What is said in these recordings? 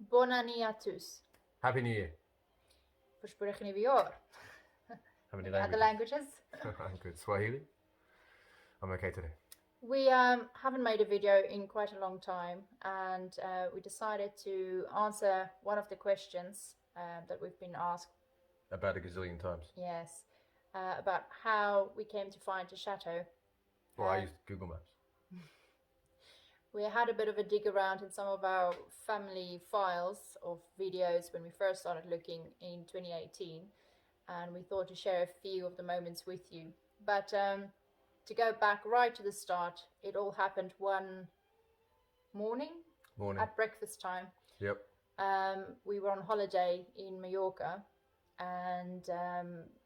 Bonne année à tous. Happy New Year. Voorspoedig nieuwe jaar. How many Other languages? languages? I'm good. Swahili? I'm okay today. We haven't made a video in quite a long time, and we decided to answer one of the questions that we've been asked. About a gazillion times. Yes, about how we came to find the chateau. Well, I used Google Maps. We had a bit of a dig around in some of our family files of videos when we first started looking in 2018, and we thought to share a few of the moments with you. But to go back right to the start, it all happened one morning. At breakfast time. Yep. We were on holiday in Mallorca, and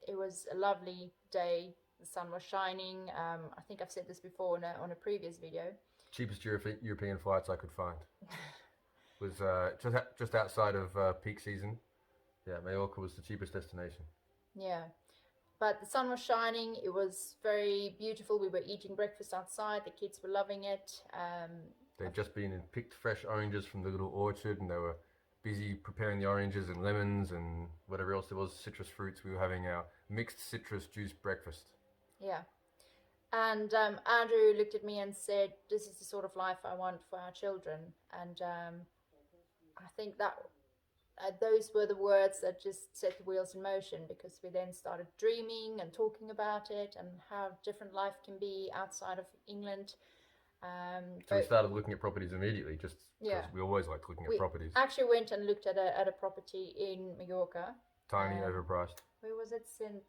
it was a lovely day. The sun was shining. I think I've said this before on a previous video. Cheapest European flights I could find. Was just outside of peak season. Yeah, Mallorca was the cheapest destination. Yeah, but the sun was shining. It was very beautiful. We were eating breakfast outside. The kids were loving it. They'd just been and picked fresh oranges from the little orchard, and they were busy preparing the oranges and lemons and whatever else there was, citrus fruits. We were having our mixed citrus juice breakfast. Yeah. And Andrew looked at me and said, "This is the sort of life I want for our children." And I think that those were the words that just set the wheels in motion, because we then started dreaming and talking about it and how different life can be outside of England. So we started looking at properties immediately, just because we always liked looking at properties. Actually went and looked at a property in Mallorca. Tiny, overpriced. Where was it? Since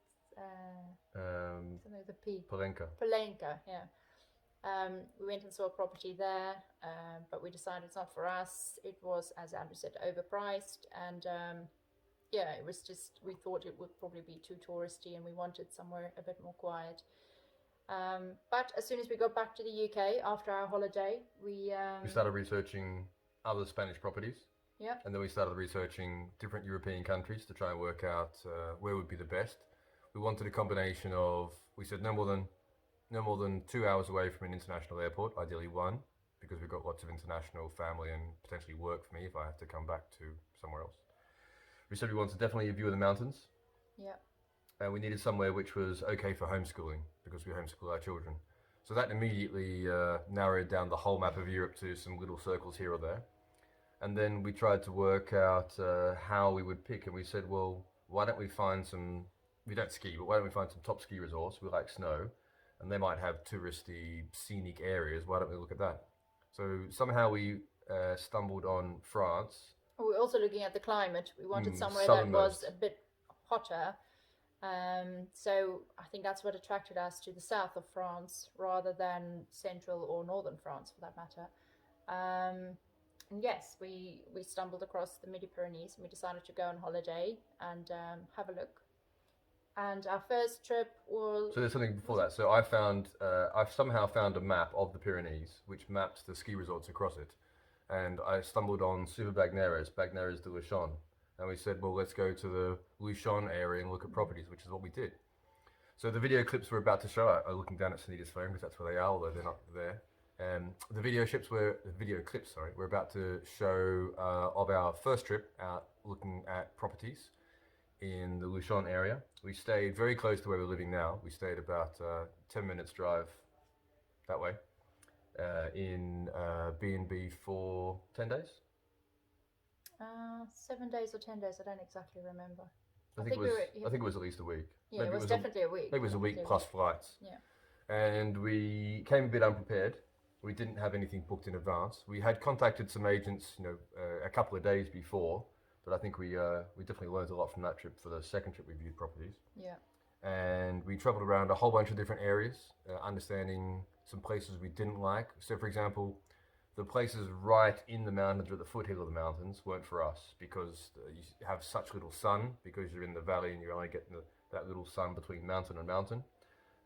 something with a P. Palenka, yeah. We went and saw a property there, but we decided it's not for us. It was, as Andrew said, overpriced, and yeah, it was just, we thought it would probably be too touristy, and we wanted somewhere a bit more quiet. But as soon as we got back to the UK after our holiday, we started researching other Spanish properties. Yeah. And then we started researching different European countries to try and work out where would be the best. We wanted a combination of, we said no more than 2 hours away from an international airport, ideally one, because we've got lots of international family and potentially work for me if I have to come back to somewhere else. We said we wanted definitely a view of the mountains. Yeah. And we needed somewhere which was okay for homeschooling, because we homeschool our children. So that immediately narrowed down the whole map of Europe to some little circles here or there. And then we tried to work out how we would pick, and we said, well, why don't we find some, we don't ski, but why don't we find some top ski resorts? We like snow, and they might have touristy, scenic areas. Why don't we look at that? So somehow we stumbled on France. We're also looking at the climate. We wanted somewhere that was a bit hotter. So I think that's what attracted us to the south of France rather than central or northern France, for that matter. And yes, we stumbled across the Midi-Pyrenees, and we decided to go on holiday and have a look. And our first trip was... So there's something before that. So I've somehow found a map of the Pyrenees which maps the ski resorts across it. And I stumbled on Super Bagneres de Luchon. And we said, well, let's go to the Luchon area and look at properties, which is what we did. So the video clips we're about to show are looking down at Sunita's phone, because that's where they are, although they're not there. The video clips we're about to show of our first trip out looking at properties in the Luchon area. We stayed very close to where we're living now. We stayed about 10 minutes drive that way in B&B for 10 days. 7 days or 10 days, I don't exactly remember. I think it was at least a week. Yeah, maybe it was definitely a week. Maybe it was a week plus flights. Yeah. And we came a bit unprepared. We didn't have anything booked in advance. We had contacted some agents, a couple of days before, but I think we definitely learned a lot from that trip for the second trip we viewed properties. Yeah. And we traveled around a whole bunch of different areas, understanding some places we didn't like. So, for example, the places right in the mountains or at the foothill of the mountains weren't for us, because you have such little sun, because you're in the valley and you're only getting that little sun between mountain and mountain,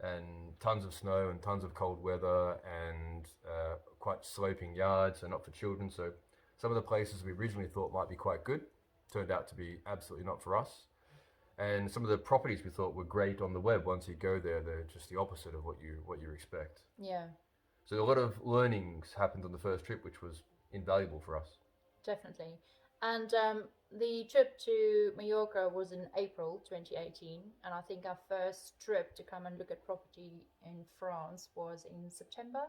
and tons of snow and tons of cold weather and quite sloping yards, so not for children. So some of the places we originally thought might be quite good turned out to be absolutely not for us. And some of the properties we thought were great on the web, once you go there, they're just the opposite of what you expect. Yeah. So a lot of learnings happened on the first trip, which was invaluable for us. Definitely. And the trip to Mallorca was in April 2018, and I think our first trip to come and look at property in France was in September.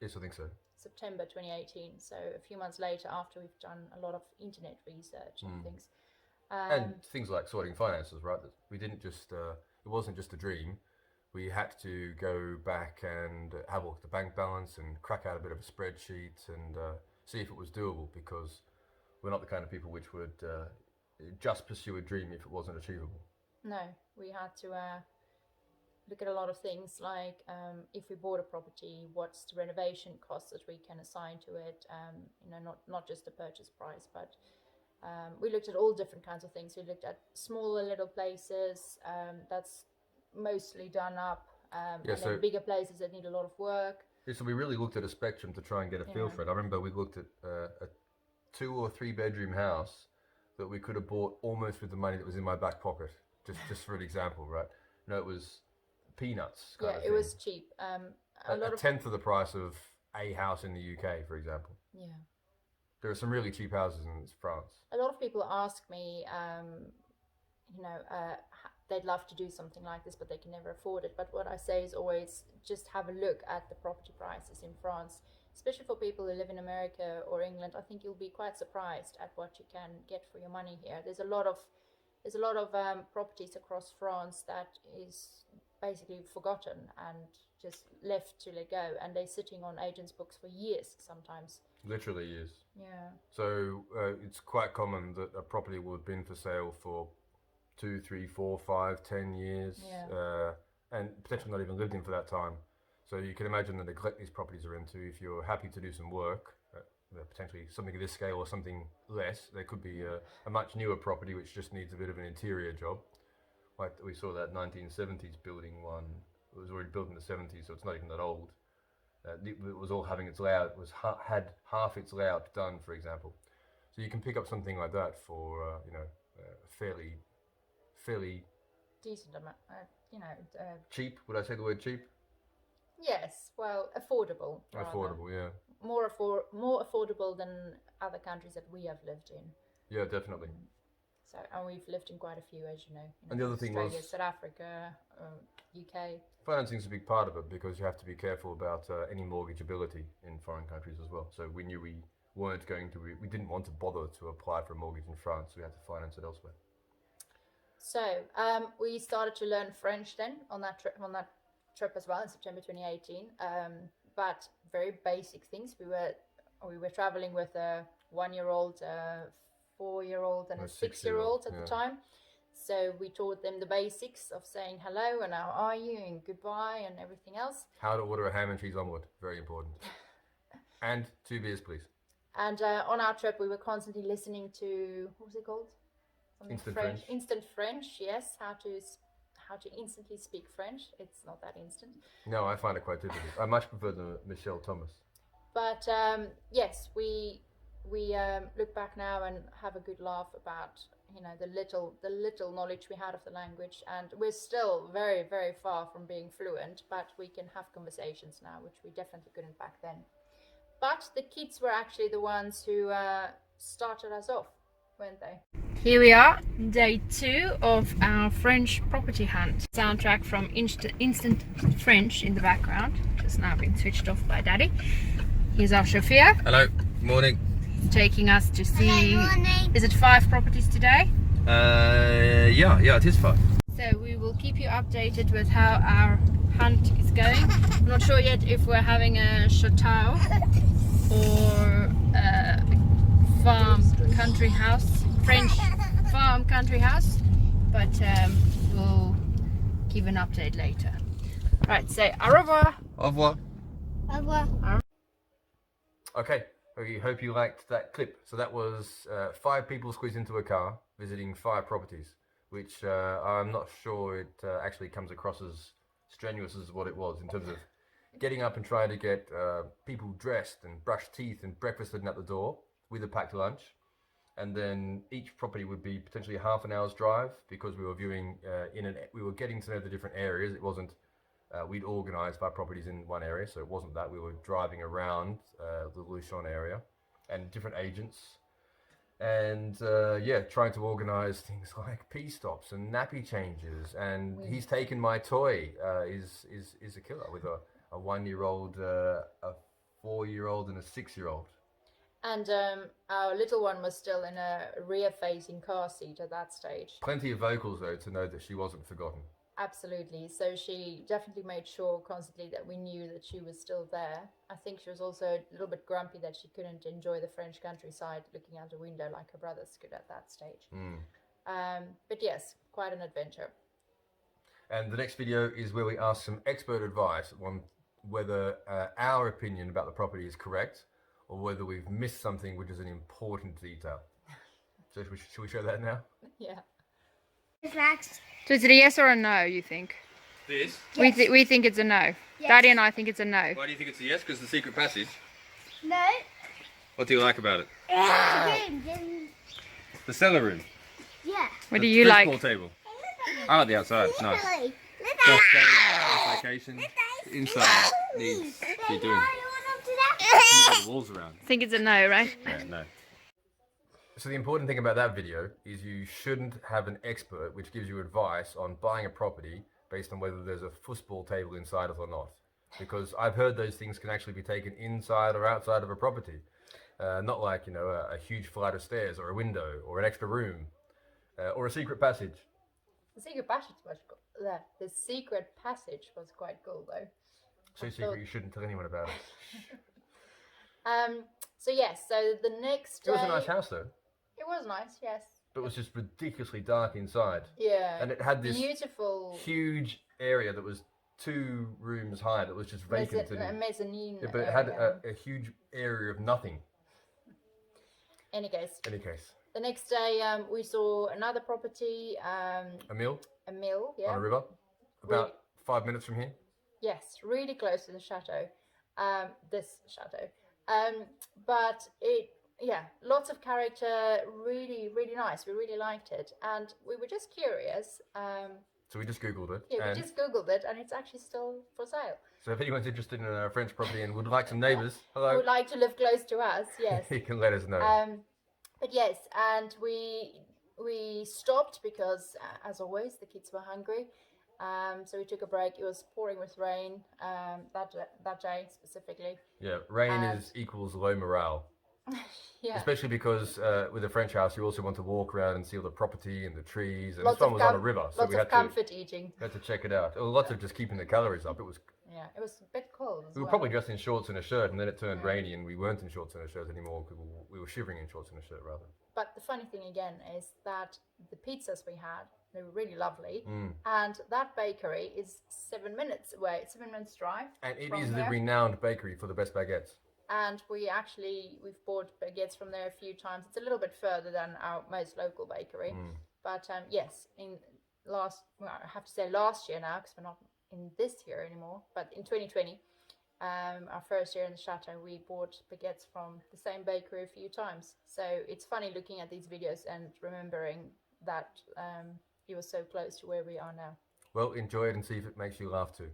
Yes, I think so. September 2018, so a few months later, after we've done a lot of internet research and things. And things like sorting finances, right? We didn't just, it wasn't just a dream. We had to go back and have a look at the bank balance and crack out a bit of a spreadsheet and see if it was doable, because we're not the kind of people which would just pursue a dream if it wasn't achievable. No, we had to look at a lot of things like if we bought a property, what's the renovation costs that we can assign to it, not just the purchase price, but we looked at all different kinds of things. We looked at smaller little places that's mostly done up, and then bigger places that need a lot of work. Yeah, so we really looked at a spectrum to try and get a feel for it. I remember we looked at a 2 or 3 bedroom house that we could have bought almost with the money that was in my back pocket, just for an example, right? It was peanuts. It was cheap. A tenth of the price of a house in the UK, for example. Yeah. There are some really cheap houses in France. A lot of people ask me, they'd love to do something like this, but they can never afford it. But what I say is always just have a look at the property prices in France, especially for people who live in America or England. I think you'll be quite surprised at what you can get for your money here. There's a lot of properties across France that is basically forgotten and just left to let go, and they're sitting on agents' books for years sometimes. Literally years. Yeah. So it's quite common that a property will have been for sale for 2, 3, 4, 5, 10 years, and potentially not even lived in for that time. So you can imagine the neglect these properties are into. If you're happy to do some work, potentially something of this scale or something less, there could be a much newer property which just needs a bit of an interior job. Like we saw that 1970s building one. It was already built in the 70s, so it's not even that old. It was all having its layout, had half its layout done, for example. So you can pick up something like that for fairly decent amount. Cheap. Would I say the word cheap? Yes. Well, affordable. Rather. Affordable, yeah. More affordable than other countries that we have lived in. Yeah, definitely. So, and we've lived in quite a few, as you know. And the other thing was Australia, South Africa, UK. Financing is a big part of it, because you have to be careful about any mortgageability in foreign countries as well. So we knew we didn't want to bother to apply for a mortgage in France. So we had to finance it elsewhere. So we started to learn French then on that trip as well in September 2018. But very basic things. We were traveling with a 1-year-old, 4-year-old, and a 6-year-old at the time. So we taught them the basics of saying hello and how are you and goodbye and everything else. How to order a ham and cheese omelette, very important. And 2 beers, please. And on our trip, we were constantly listening to, what was it called? Instant French. Instant French, yes. How to instantly speak French. It's not that instant. No, I find it quite difficult. I much prefer the Michel Thomas. But yes, we look back now and have a good laugh about the little knowledge we had of the language, and we're still very, very far from being fluent, but we can have conversations now, which we definitely couldn't back then. But the kids were actually the ones who started us off, weren't they? Here we are, day 2 of our French property hunt. Soundtrack from Instant French in the background, which has now been switched off by Daddy. Here's our chauffeur. Hello, morning. Taking us to see, is it 5 properties today? Yeah, it is 5. So we will keep you updated with how our hunt is going. I'm not sure yet if we're having a chateau or a farm country house, French farm country house, but we'll give an update later. Right, say au revoir. Au revoir. Au revoir. Okay. I hope you liked that clip. So that was 5 people squeezed into a car visiting 5 properties, which I'm not sure it actually comes across as strenuous as what it was in terms of getting up and trying to get people dressed and brush teeth and breakfasted at the door with a packed lunch. And then each property would be potentially half an hour's drive, because we were viewing we were getting to know the different areas. It wasn't we'd organised 5 properties in one area, so it wasn't that. We were driving around the Luchon area and different agents. and yeah, trying to organise things like pee stops and nappy changes. And he's taken my toy. Is a killer with a 1-year-old, a 4-year-old, and a 6-year-old. And our little one was still in a rear-facing car seat at that stage. Plenty of vocals though to know that she wasn't forgotten. Absolutely. So she definitely made sure constantly that we knew that she was still there. I think she was also a little bit grumpy that she couldn't enjoy the French countryside looking out the window like her brothers could at that stage. But yes, quite an adventure. And the next video is where we ask some expert advice on whether our opinion about the property is correct or whether we've missed something which is an important detail. So should we show that now? Yeah. So is it a yes or a no, you think? This? Yes. We think it's a no. Yes. Daddy and I think it's a no. Why do you think it's a yes? Because the secret passage? No. What do you like about it? The cellar room? Yeah. What do you like? The table. I like the outside. It's nice. Location. Inside needs to be doing. The walls around. I think it's a no, right? Yeah, no. So the important thing about that video is you shouldn't have an expert which gives you advice on buying a property based on whether there's a football table inside it or not. Because I've heard those things can actually be taken inside or outside of a property. Not like, you know, a huge flight of stairs or a window or an extra room or a secret passage. The secret passage was cool. The secret passage was quite cool though. So secret you shouldn't tell anyone about it. So yes, so the next day... It was a nice house though. It was nice, yes. But it was just ridiculously dark inside. Yeah. And it had this beautiful huge area that was 2 rooms high that was just vacant. A mezzanine. Yeah, but it had a huge area of nothing. Any case. The next day we saw another property. A mill? A mill, yeah. On a river? About 5 minutes from here? Yes, really close to the chateau. This chateau. But it, yeah, lots of character, really, really nice. We really liked it. And we were just curious. So we just Googled it. Yeah, we just Googled it and it's actually still for sale. So if anyone's interested in a French property and would like some neighbours, hello. Would like to live close to us, yes. You can let us know. But yes, and we stopped because, as always, the kids were hungry. So we took a break. It was pouring with rain that day specifically. Yeah, rain equals low morale. Yeah. Especially because with a French house, you also want to walk around and see all the property and the trees. And lots this one was on a river, so we had comfort eating. Had to check it out. Lots of just keeping the calories up. It was. Yeah, it was a bit cold. We were probably just in shorts and a shirt, and then it turned rainy, and we weren't in shorts and a shirt anymore. We were shivering in shorts and a shirt rather. But the funny thing again is that the pizzas we had, they were really lovely, and that bakery is 7 minutes away. 7 minutes drive. And it is the renowned bakery for the best baguettes. And we've bought baguettes from there a few times. It's a little bit further than our most local bakery, but yes, I have to say last year now because we're not in this year anymore. But in 2020, our first year in the chateau, we bought baguettes from the same bakery a few times. So it's funny looking at these videos and remembering that it was so close to where we are now. Well, enjoy it and see if it makes you laugh too.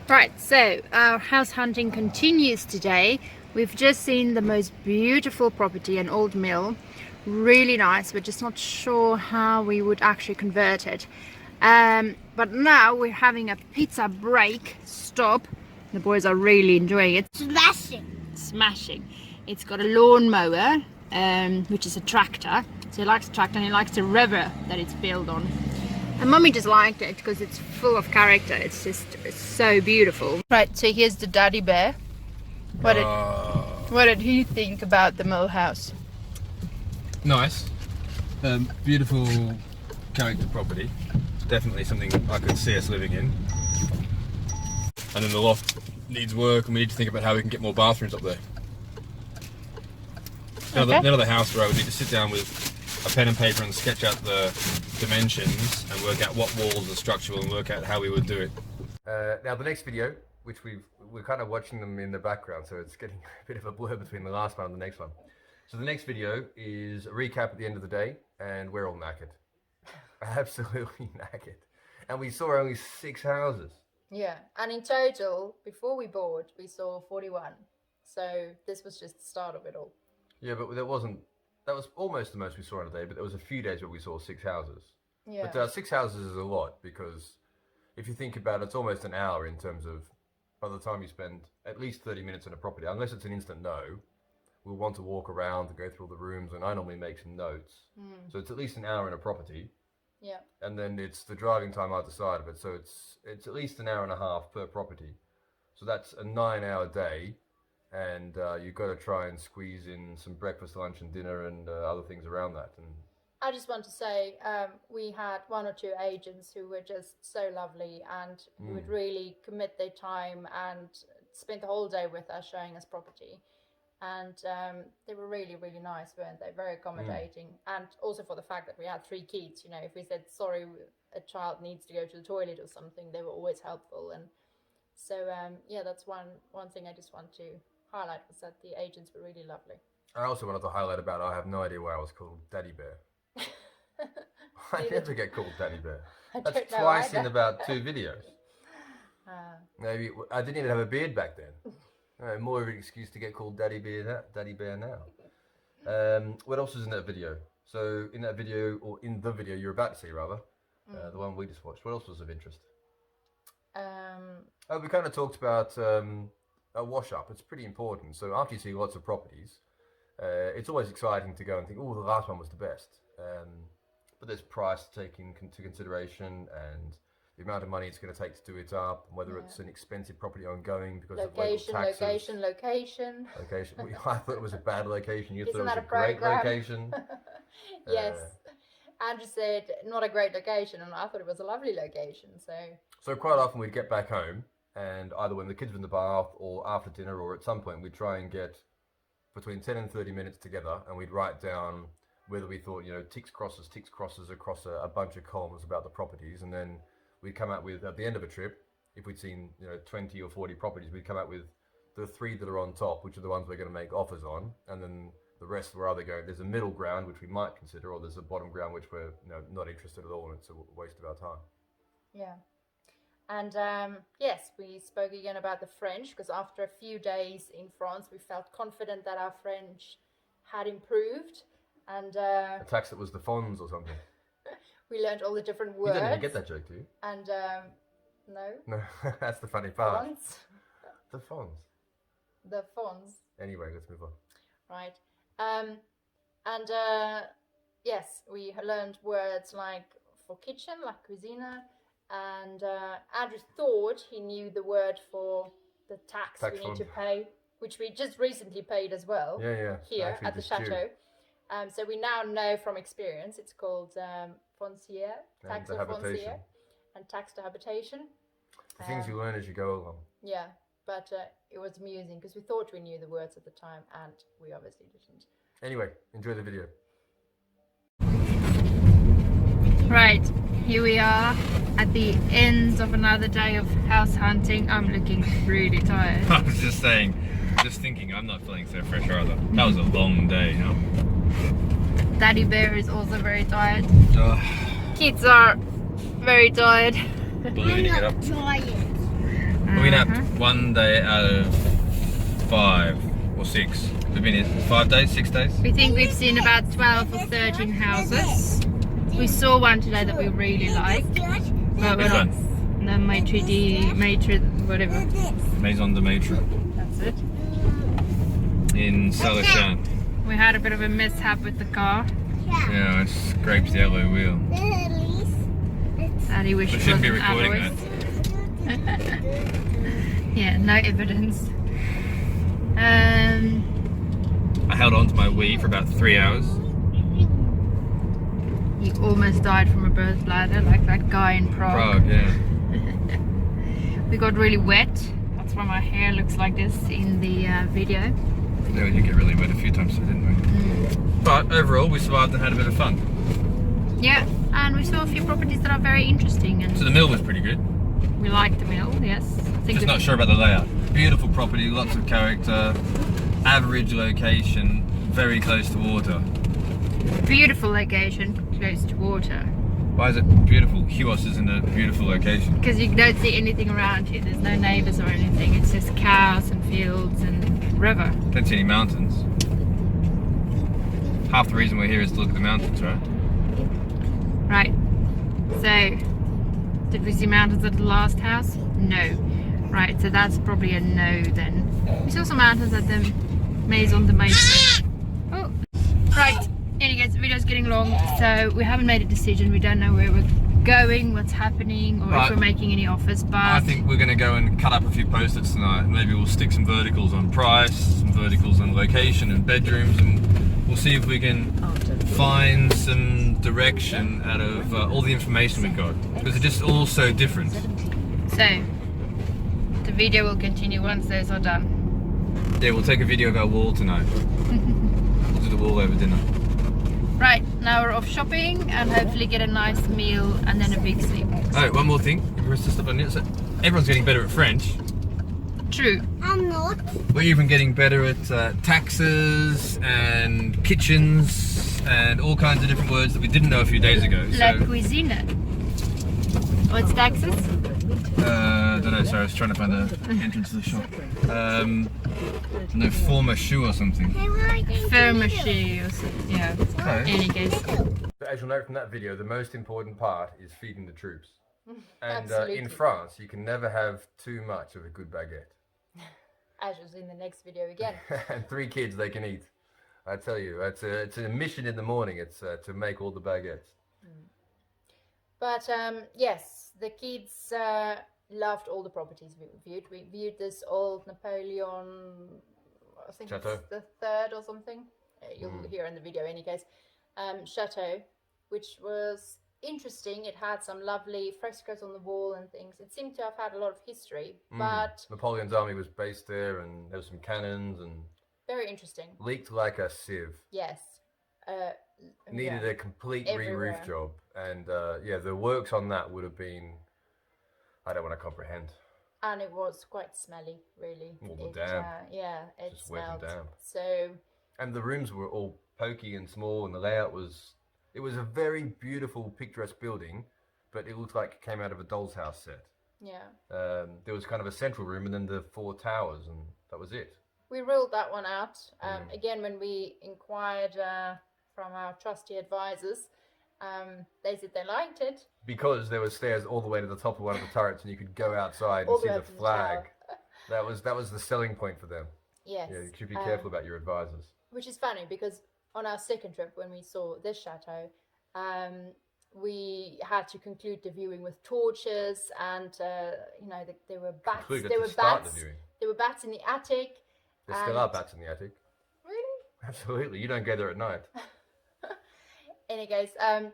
Right, so our house hunting continues today. We've just seen the most beautiful property, an old mill. Really nice. We're just not sure how we would actually convert it. But now we're having a pizza break stop. The boys are really enjoying it. Smashing. It's got a lawnmower, which is a tractor. So he likes the tractor and he likes the river that it's built on. And Mummy just liked it because it's full of character. It's so beautiful. Right, so here's the daddy bear. What did he think about the mill house? Nice. Beautiful character property. Definitely something I could see us living in. And then the loft needs work and we need to think about how we can get more bathrooms up there. Another house where I would need to sit down with a pen and paper and sketch out the dimensions and work out what walls are structural and work out how we would do it. Now the next video, which we're kind of watching them in the background, so it's getting a bit of a blur between the last one and the next one. So the next video is a recap at the end of the day, and we're all knackered. Absolutely knackered. And we saw only 6 houses. Yeah, and in total, before we bought, we saw 41. So this was just the start of it all. Yeah, but there wasn't. That was almost the most we saw in a day. But there was a few days where we saw 6 houses. Yeah. But 6 houses is a lot because if you think about it, it's almost an hour in terms of by the time you spend at least 30 minutes in a property, unless it's an instant no, we'll want to walk around and go through all the rooms, and I normally make some notes. So it's at least an hour in a property. Yeah. And then it's the driving time either side of it, so it's at least an hour and a half per property. So that's a 9-hour day, and you've got to try and squeeze in some breakfast, lunch, and dinner, and other things around that. And I just want to say we had 1 or 2 agents who were just so lovely and who would really commit their time and spend the whole day with us showing us property. And they were really, really nice, weren't they? Very accommodating. And also for the fact that we had 3 kids, you know, if we said, sorry, a child needs to go to the toilet or something, they were always helpful. And so, yeah, that's one thing I just want to highlight, was that the agents were really lovely. I also wanted to highlight about, I have no idea why I was called Daddy Bear. I never get called Daddy Bear. That's twice in about 2 videos. Maybe I didn't even have a beard back then. More of an excuse to get called Daddy Bear now. What else was in that video? So in that video, or in the video you're about to see rather, the one we just watched, what else was of interest? We kind of talked about a wash up. It's pretty important. So after you see lots of properties, it's always exciting to go and think, oh, the last one was the best. But there's price taken into consideration, and the amount of money it's going to take to do it up, and whether it's an expensive property ongoing because of local taxes. Location. I thought it was a bad location. You thought it was a great location. Yes. Andrew said not a great location, and I thought it was a lovely location. So quite often we'd get back home, and either when the kids were in the bath or after dinner or at some point, we'd try and get between 10 and 30 minutes together, and we'd write down whether we thought, you know, ticks, crosses across a bunch of columns about the properties, and then we'd come out with, at the end of a trip, if we'd seen, you know, 20 or 40 properties, we'd come out with the 3 that are on top, which are the ones we're going to make offers on, and then the rest were either going, there's a middle ground, which we might consider, or there's a bottom ground, which we're, you know, not interested at all, and it's a waste of our time. Yeah. And yes, we spoke again about the French, because after a few days in France, we felt confident that our French had improved. And a tax that was the fonds or something. We learned all the different words. You didn't even get that joke, do you? And no, that's the funny part. Fonds. The fonds. The fonds. Anyway, let's move on. Right. And yes, we learned words like for kitchen, like cuisine, and Andrew thought he knew the word for the tax we need to pay, which we just recently paid as well. Yeah. Here at the chateau. So we now know from experience it's called foncière, tax or foncière, and tax to habitation. The things you learn as you go along. Yeah, but it was amusing because we thought we knew the words at the time, and we obviously didn't. Anyway, enjoy the video. Right, here we are at the end of another day of house hunting. I'm looking really tired. I was just saying, just thinking, I'm not feeling so fresh either. That was a long day, you know. Daddy Bear is also very tired. Kids are very tired. Ballooning it up. We napped 1 day out of 5 or 6. We've been here 5 days, 6 days. We think we've seen about 12 or 13 houses. We saw one today that we really liked. But Which one? The Maitre, whatever. Maison de Maitre. That's it. In Salichan. We had a bit of a mishap with the car. Yeah, I scraped the alloy wheel. Daddy wished We it shouldn't be wasn't recording alloys. Yeah, no evidence. I held on to my Wii for about 3 hours. You almost died from a birth bladder, like that guy in Prague. Yeah. We got really wet. That's why my hair looks like this in the video. Yeah, we did get really wet a few times, didn't we? But overall, we survived and had a bit of fun. Yeah, and we saw a few properties that are very interesting. And So the mill was pretty good. we liked the mill, yes. Just not sure about the layout. Beautiful property, lots of character, average location, very close to water. Beautiful location, close to water. Why is it beautiful? Huos isn't a beautiful location. Because you don't see anything around here. There's no neighbours or anything. It's just cows and fields and river. Don't see any mountains. half the reason we're here is to look at the mountains, right? Right. So, did we see mountains at the last house? No. Right, so that's probably a no then. We saw some mountains at the Maison de Maison. Oh, right. Anyways, the video's getting long, so we haven't made a decision. We don't know where we're going, what's happening, or if we're making any offers. But I think we're going to go and cut up a few post-its tonight. Maybe we'll stick some verticals on price, some verticals on location and bedrooms, and we'll see if we can find some direction out of all the information we've got, because they're just all so different. So, the video will continue once those are done. Yeah, we'll take a video of our wall tonight. We'll do the wall over dinner. Right, now we're off shopping and hopefully get a nice meal and then a big sleep. Oh, one more thing. Everyone's getting better at French. True. I'm not. We're even getting better at taxes and kitchens and all kinds of different words that we didn't know a few days ago. La cuisine. What's taxes? I don't know, sorry, I was trying to find the entrance to the shop. No, formachu or something. Fermaché or something, yeah. Okay. In any case. But as you'll note from that video, the most important part is feeding the troops. And Absolutely. in France, you can never have too much of a good baguette. As was in the next video again. And 3 kids they can eat. I tell you, it's a mission in the morning. It's to make all the baguettes. But yes, the kids loved all the properties we viewed. We viewed this old Napoleon, I think Chateau. it's the 3rd or something. You'll hear in the video, in any case. Chateau, which was interesting. It had some lovely frescoes on the wall and things. It seemed to have had a lot of history, but Napoleon's army was based there, and there was some cannons and very interesting. leaked like a sieve. Yes. Needed yeah. a complete Everywhere. re-roof job, and yeah, the works on that would have been, I don't want to comprehend. And it was quite smelly, really. All the damp. Yeah, it Just wet and smelled. damp. So And the rooms were all pokey and small, and the layout was, it was a very beautiful, picturesque building, but it looked like it came out of a doll's house set. yeah, There was kind of a central room and then the 4 towers, and that was it. we ruled that one out. Again, when we inquired from our trusty advisors, they said they liked it. Because there were stairs all the way to the top of one of the turrets, and you could go outside All and the see way the up to the flag. tower. That was the selling point for them. Yes. Yeah, you should be careful about your advisors. Which is funny because on our second trip, when we saw this chateau, we had to conclude the viewing with torches, and you know, there were bats. Concluded There to were start bats. the viewing. There were bats in the attic. There still are bats in the attic. Really? Absolutely. You don't go there at night. Any case, and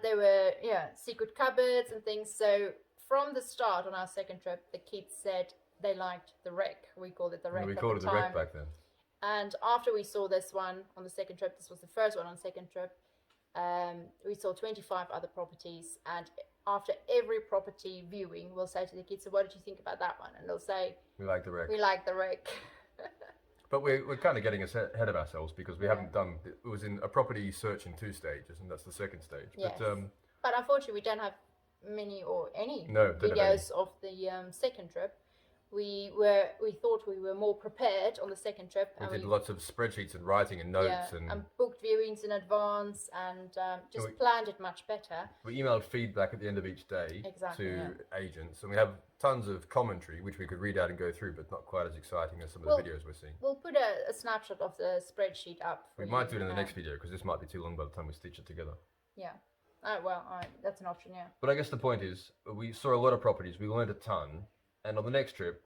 there were secret cupboards and things. So from the start on our second trip, the kids said they liked the wreck. We called it the wreck. We at called it the the wreck time. back then. And after we saw this one on the second trip, this was the first one on the second trip, we saw 25 other properties. And after every property viewing, we'll say to the kids, so what did you think about that one? And they'll say, We like the wreck. we like the wreck. But we're kind of getting ahead of ourselves, because we haven't done, it was in a property search in 2 stages, and that's the second stage. Yes. But But unfortunately, we don't have many or any No, don't have videos of the second trip. We thought we were more prepared on the second trip, we and did lots of spreadsheets and writing and notes, and booked viewings in advance, and just we- planned it much better. we emailed feedback at the end of each day Exactly, to agents, and we have tons of commentary which we could read out and go through, but not quite as exciting as some of the Well, videos we're seeing. We'll put a snapshot of the spreadsheet up. For We might do it in the next video, because this might be too long by the time we stitch it together. Yeah. Oh well, all right, that's an option. Yeah. But I guess the point is, we saw a lot of properties, we learned a ton, and on the next trip,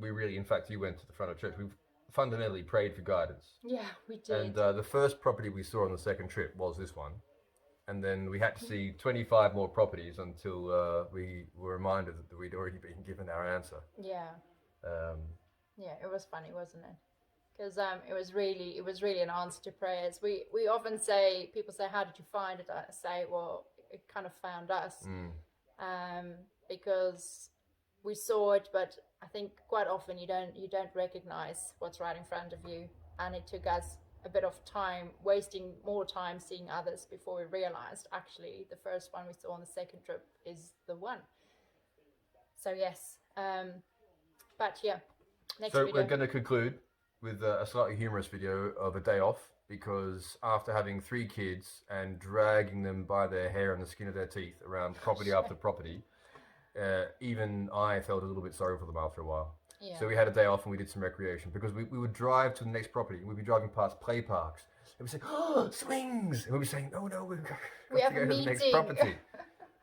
we really, in fact, you went to the front of church, we fundamentally prayed for guidance. Yeah, we did. And the first property we saw on the second trip was this one. And then we had to see 25 more properties until we were reminded that we'd already been given our answer. Yeah. Yeah, it was funny, wasn't it? Because it was really an answer to prayers. We often say, people say, how did you find it? I say, well, it kind of found us, because we saw it, but I think quite often you don't recognize what's right in front of you, and it took us a bit of time, wasting more time seeing others before we realized actually the first one we saw on the second trip is the one. So yes, but yeah, next So video. we're going to conclude with a slightly humorous video of a day off, because after having 3 kids and dragging them by their hair and the skin of their teeth around property after property, even I felt a little bit sorry for them after a while. Yeah. So we had a day off and we did some recreation, because we would drive to the next property. We'd be driving past play parks. And we'd say, "Oh, swings!" And we'd be saying, "No, we have to a go to the next meeting." property."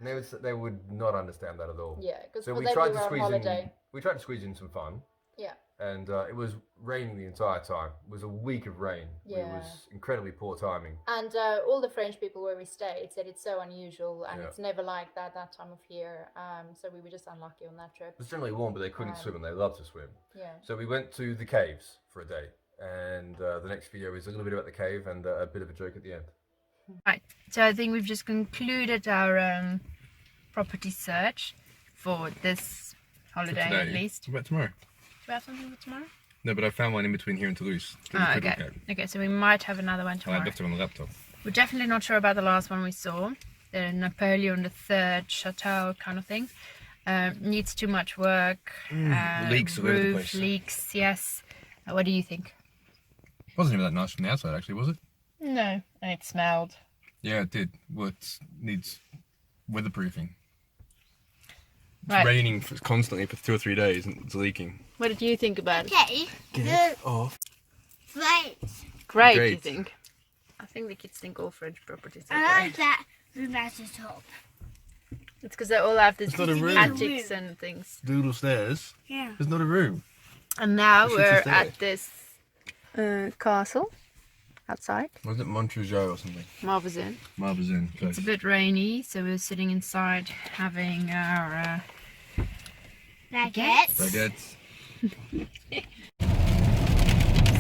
And they would not understand that at all. Yeah, because So for we them tried we to were on squeeze holiday. in. We tried to squeeze in some fun. Yeah. And it was raining the entire time. It was a week of rain. Yeah. It was incredibly poor timing. And all the French people where we stayed said it's so unusual and Yeah. it's never like that time of year. So we were just unlucky on that trip. It was generally warm, but they couldn't swim, and they loved to swim. Yeah. So we went to the caves for a day. And the next video is a little bit about the cave and a bit of a joke at the end. Right, so I think we've just concluded our property search for this holiday at least. What about tomorrow? Do we have something for tomorrow? No, but I found one in between here and Toulouse. Oh, okay. Okay, so we might have another one I tomorrow. left it on the laptop. We're definitely not sure about the last one we saw. The Napoleon III Château kind of thing. Needs too much work. Leaks all over the roof place. leaks, yes. What do you think? Wasn't even that nice from the outside, actually, was it? No, and it smelled. Yeah, it did. Well, it needs weatherproofing. It's Right. raining constantly for 2 or 3 days and it's leaking. What did you think about it? Okay. Get off. Right. Great, you Great. think? I think the kids think all French properties I are like great. that room at the top. It's because they all have this It's not a room. attics and things. Doodle stairs. Yeah. There's not a room. And now The shit we're is there. at this castle outside, Wasn't it Montreuil or something? Malvoisin. Malvoisin. It's a bit rainy, so we're sitting inside having our Baguettes. Baguettes.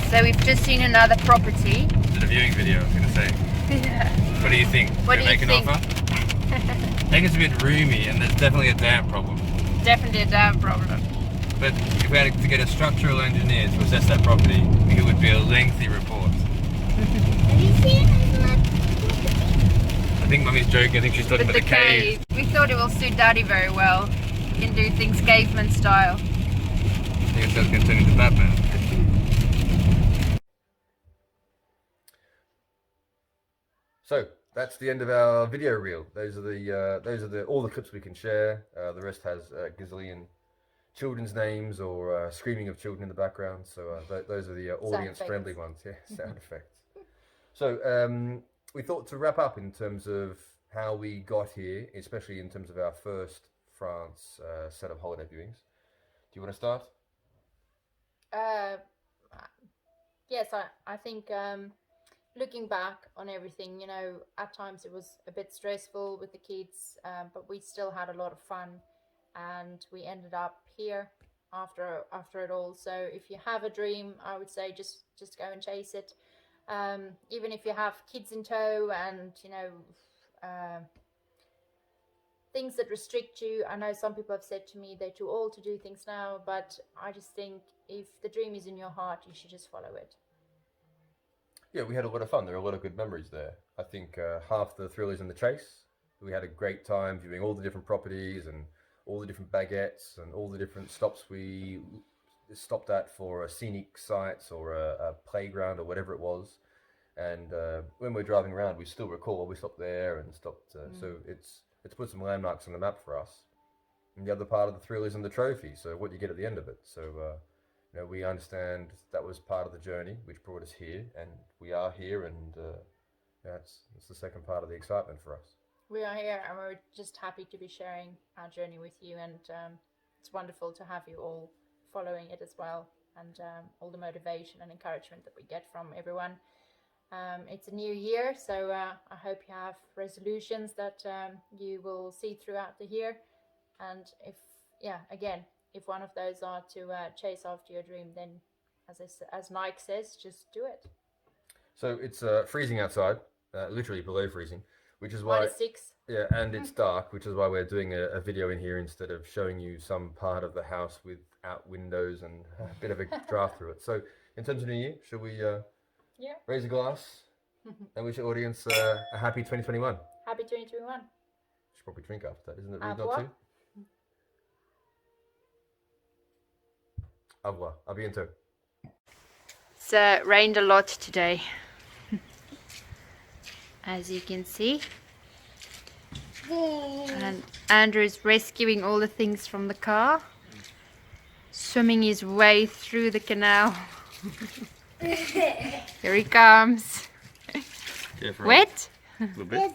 So we've just seen another property. Is it a viewing video, I was going to say. Yeah. What do you think? What Should I do you make think? an offer? I think it's a bit roomy and there's definitely a damp problem. Definitely a damn problem. But if we had to get a structural engineer to assess that property, it would be a lengthy report. Have you seen that? I think Mummy's joking. I think she's talking But about the the cave. cave, we thought it will suit Daddy very well. He can do things caveman style. I think it's going to turn into Batman. So that's the end of our video reel. Those are the all the clips we can share. The rest has gazillion children's names or screaming of children in the background. So those are the audience-friendly ones. Yeah, sound effects. So we thought to wrap up in terms of how we got here, especially in terms of our first France set of holiday viewings. Do you want to start? Yes, I think looking back on everything, you know, at times it was a bit stressful with the kids, but we still had a lot of fun, and we ended up here after it all. So if you have a dream, I would say just go and chase it. Even if you have kids in tow and, you know, things that restrict you. I know some people have said to me they're too old to do things now, but I just think if the dream is in your heart, you should just follow it. Yeah, we had a lot of fun. There are a lot of good memories there. I think half the thrill is in the chase. We had a great time viewing all the different properties and all the different baguettes and all the different stops we stopped at for scenic sites or a playground or whatever it was. And when we're driving around, we still recall we stopped there and stopped. So it's put some landmarks on the map for us. And the other part of the thrill is in the trophy. So what you get at the end of it. So you know, we understand that was part of the journey which brought us here, and we are here, and that's the second part of the excitement for us. We are here, and we're just happy to be sharing our journey with you, and it's wonderful to have you all following it as well, and all the motivation and encouragement that we get from everyone. It's a new year, so I hope you have resolutions that you will see throughout the year, and if one of those are to chase after your dream, then as Nike says, just do it. So it's freezing outside, literally below freezing, which is why -6. Yeah, and it's dark, which is why we're doing a video in here instead of showing you some part of the house without windows and a bit of a draft through it. So in terms of New Year, shall we raise a glass and wish the audience a happy 2021? Happy 2021. Should probably drink after that, isn't it? Au Rude not revoir. to? Au revoir. À bientôt. It's rained a lot today, as you can see. And Andrew is rescuing all the things from the car, swimming his way through the canal. Here he comes. Careful. Wet? A little bit.